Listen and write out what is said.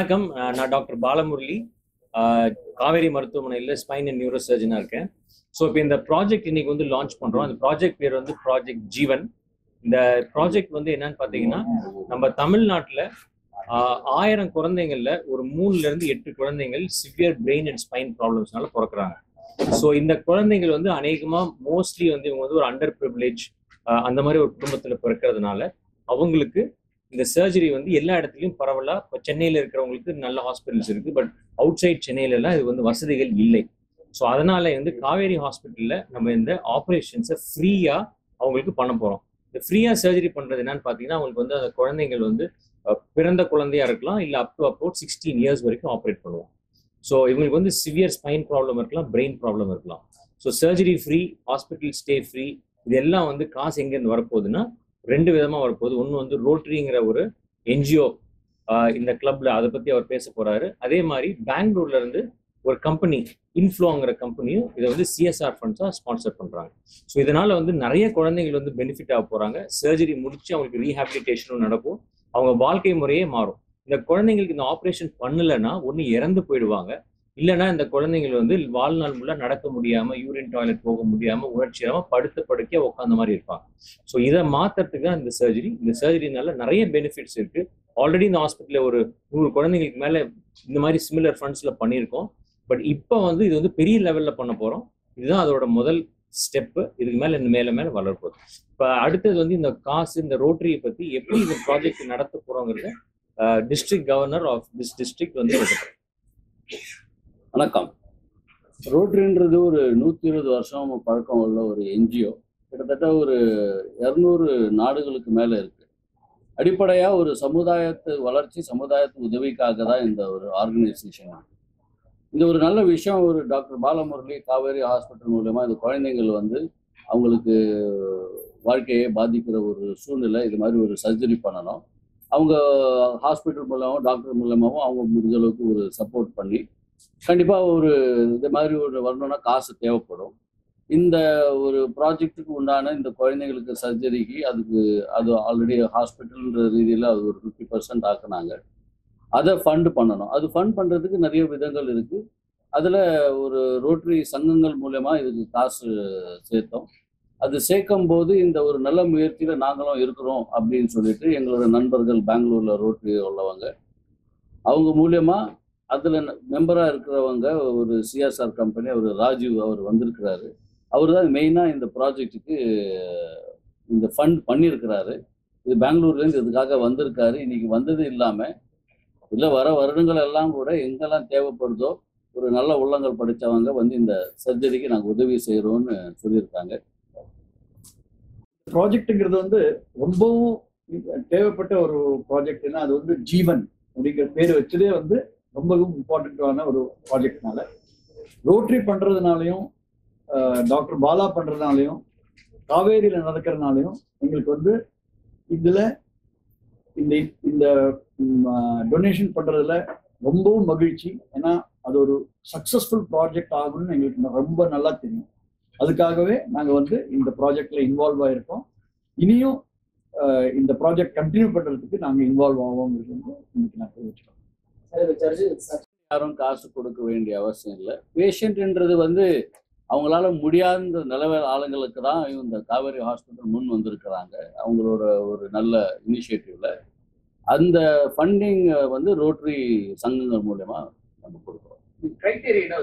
வணக்கம். நான் டாக்டர் பாலமுரளி. காவேரி மருத்துவமனையில் ஸ்பைன் அண்ட் நியூரோ சர்ஜனாக இருக்கேன். ஸோ இப்போ இந்த ப்ராஜெக்ட் இன்னைக்கு வந்து லான்ச் பண்ணுறோம். அந்த ப்ராஜெக்ட் பேர் வந்து ப்ராஜெக்ட் ஜீவன். இந்த ப்ராஜெக்ட் வந்து என்னன்னு பார்த்தீங்கன்னா, நம்ம தமிழ்நாட்டில் 1000 குழந்தைங்கள்ல ஒரு 3லேருந்து 8 குழந்தைகள் சிவியர் பிரெயின் அண்ட் ஸ்பைன் ப்ராப்ளம்ஸ்னால பிறக்கிறாங்க. ஸோ இந்த குழந்தைகள் வந்து அநேகமாக மோஸ்ட்லி வந்து இவங்க வந்து ஒரு அண்டர் ப்ரிவிலேஜ் அந்த மாதிரி ஒரு குடும்பத்தில் பிறக்கிறதுனால அவங்களுக்கு இந்த சர்ஜரி வந்து எல்லா இடத்துலையும் பரவலா இப்போ சென்னையில் இருக்கிறவங்களுக்கு நல்ல ஹாஸ்பிட்டல்ஸ் இருக்கு. பட் அவுட் சைட் சென்னையிலலாம் இது வந்து வசதிகள் இல்லை. ஸோ அதனால வந்து காவேரி ஹாஸ்பிட்டலில் நம்ம இந்த ஆப்ரேஷன்ஸை ஃப்ரீயா அவங்களுக்கு பண்ண போறோம். இந்த ஃப்ரீயா சர்ஜரி பண்றது என்னன்னு பார்த்தீங்கன்னா, அவங்களுக்கு வந்து அந்த குழந்தைகள் வந்து பிறந்த குழந்தையா இருக்கலாம், இல்லை அப் டு அபவுட் 16 இயர்ஸ் வரைக்கும் ஆப்ரேட் பண்ணுவோம். ஸோ இவங்களுக்கு வந்து சிவியர் ஸ்பைன் ப்ராப்ளம் இருக்கலாம், பிரெயின் ப்ராப்ளம் இருக்கலாம். So surgery free, hospital stay free. இதெல்லாம் வந்து காசு எங்கேருந்து வரப்போகுதுன்னா 2 விதமா வரப்போகுது. ஒன்று வந்து ரோட்டரிங்கிற ஒரு என்ஜிஓ இந்த கிளப்ல அதை பத்தி அவர் பேச போறாரு. அதே மாதிரி பெங்களூர்ல இருந்து ஒரு கம்பெனி இன்ஃப்ளோங்கிற கம்பெனியும் இதை வந்து சிஎஸ்ஆர் ஃபண்ட்ஸா ஸ்பான்சர் பண்றாங்க. ஸோ இதனால வந்து நிறைய குழந்தைகள் வந்து பெனிஃபிட் ஆக போறாங்க. சர்ஜரி முடிச்சு அவங்களுக்கு ரீஹாபிலிட்டேஷனும் நடக்கும், அவங்க வாழ்க்கை முறையே மாறும். இந்த குழந்தைங்களுக்கு இந்த ஆப்ரேஷன் பண்ணலைன்னா ஒன்று இறந்து போயிடுவாங்க, இல்லைன்னா இந்த குழந்தைகள் வந்து வாழ்நாள் முள்ள நடக்க முடியாம, யூரின் டாய்லெட் போக முடியாம, உணர்ச்சி இல்லாம படுத்த படுக்கையா உட்காந்த மாதிரி இருப்பாங்க. ஸோ இதை மாத்துறதுக்கு தான் இந்த சர்ஜரி. இந்த சர்ஜரினால நிறைய பெனிஃபிட்ஸ் இருக்கு. ஆல்ரெடி இந்த ஹாஸ்பிட்டல்ல ஒரு 100 குழந்தைங்களுக்கு மேல இந்த மாதிரி சிமிலர் ஃபண்ட்ஸ்ல பண்ணியிருக்கோம். பட் இப்போ வந்து இது வந்து பெரிய லெவல்ல பண்ண போறோம். இதுதான் அதோட முதல் ஸ்டெப்பு. இதுக்கு மேல மேல மேல வளரப்போகுது. இப்போ அடுத்தது வந்து இந்த காசு, இந்த ரோட்டரியை பத்தி எப்படி இந்த ப்ராஜெக்ட் நடத்த போறோங்கிறத district governor of this district வந்து வணக்கம். ரோட்டரின்றது ஒரு 120 வருஷம் பழக்கம் உள்ள ஒரு என்ஜிஓ. கிட்டத்தட்ட ஒரு 200 நாடுகளுக்கு மேலே இருக்கு. அடிப்படையாக ஒரு சமுதாயத்து வளர்ச்சி, சமுதாயத்து உதவிக்காக தான் இந்த ஒரு ஆர்கனைசேஷன். இந்த ஒரு நல்ல விஷயம் ஒரு டாக்டர் பாலமுரளி காவேரி ஹாஸ்பிட்டல் மூலமா இந்த குழந்தைங்கள் வந்து அவங்களுக்கு வாழ்க்கையை பாதிக்கிற ஒரு சூழ்நிலை, இது மாதிரி ஒரு சர்ஜரி பண்ணணும். அவங்க ஹாஸ்பிட்டல் மூலமாகவும் டாக்டர் மூலமாகவும் அவங்க முடிஞ்ச அளவுக்கு ஒரு சப்போர்ட் பண்ணி கண்டிப்பாக ஒரு இது மாதிரி ஒரு வரணும்னா காசு தேவைப்படும். இந்த ஒரு ப்ராஜெக்டுக்கு உண்டான இந்த குழந்தைங்களுக்கு சர்ஜரிக்கு அது ஆல்ரெடி ஹாஸ்பிட்டல்ன்ற ரீதியில் அது ஒரு 50% ஆக்குனாங்க. அதை ஃபண்ட் பண்ணணும். அது ஃபண்ட் பண்ணுறதுக்கு நிறைய விதங்கள் இருக்குது. அதில் ஒரு ரோட்டரி சங்கங்கள் மூலமா இதுக்கு காசு சேர்த்தோம். அது சேர்க்கும் போது இந்த ஒரு நல்ல முயற்சியில் நாங்களும் இருக்கிறோம் அப்படின்னு சொல்லிட்டு எங்களோட நண்பர்கள் பெங்களூரில் ரோட்டரி உள்ளவங்க அவங்க மூலயமா அதில் மெம்பராக இருக்கிறவங்க ஒரு சிஎஸ்ஆர் கம்பெனி அவர் ராஜீவ் அவர் வந்திருக்கிறாரு. அவர் தான் மெயினாக இந்த ப்ராஜெக்டுக்கு இந்த ஃபண்ட் பண்ணியிருக்கிறாரு. இது பெங்களூர்லேருந்து இதுக்காக வந்திருக்காரு. இன்னைக்கு வந்தது இல்லாமல் இல்லை வர வருடங்கள் எல்லாம் கூட எங்கெல்லாம் தேவைப்படுதோ ஒரு நல்ல உள்ளங்கள் படித்தவங்க வந்து இந்த சர்ஜரிக்கு நாங்கள் உதவி செய்கிறோன்னு சொல்லியிருக்காங்க. ப்ராஜெக்ட்டுங்கிறது வந்து ரொம்பவும் தேவைப்பட்ட ஒரு ப்ராஜெக்ட்னா அது வந்து ஜீவன் அப்படிங்கிற பேர் வச்சதே வந்து ரொம்பவும் இம்பார்ட்டண்ட்டான ஒரு ப்ராஜெக்ட்னால ரோட்டரி பண்ணுறதுனாலையும் டாக்டர் பாலா பண்ணுறதுனாலையும் காவேரியில் நடக்கிறதுனாலையும் எங்களுக்கு வந்து இதில் இந்த இந்த டொனேஷன் பண்ணுறதுல ரொம்பவும் மகிழ்ச்சி. ஏன்னா அது ஒரு சக்ஸஸ்ஃபுல் ப்ராஜெக்ட் ஆகும்னு எங்களுக்கு ரொம்ப நல்லா தெரியும். அதுக்காகவே நாங்கள் வந்து இந்த ப்ராஜெக்ட்ல இன்வால்வ் ஆகிருக்கோம். இனியும் இந்த ப்ராஜெக்ட் கண்டினியூ பண்ணுறதுக்கு நாங்கள் இன்வால்வ் ஆவோங்கிறது வந்து இன்னைக்கு நான் தெரிவிச்சுக்கிறோம். யாரும் காசு கொடுக்க வேண்டிய அவசியம் இல்லை. பேஷண்ட்ன்றது வந்து அவங்களால முடியாத நிலவர ஆளுங்களுக்கு தான் இந்த காவேரி ஹாஸ்பிட்டல் முன் வந்திருக்கிறாங்க. அவங்களோட ஒரு நல்ல இனிஷியேட்டிவ்ல அந்த ஃபண்டிங் வந்து ரோட்டரி சங்கங்கள் மூலமா நம்ம கொடுக்குறோம். கிரைட்டீரியா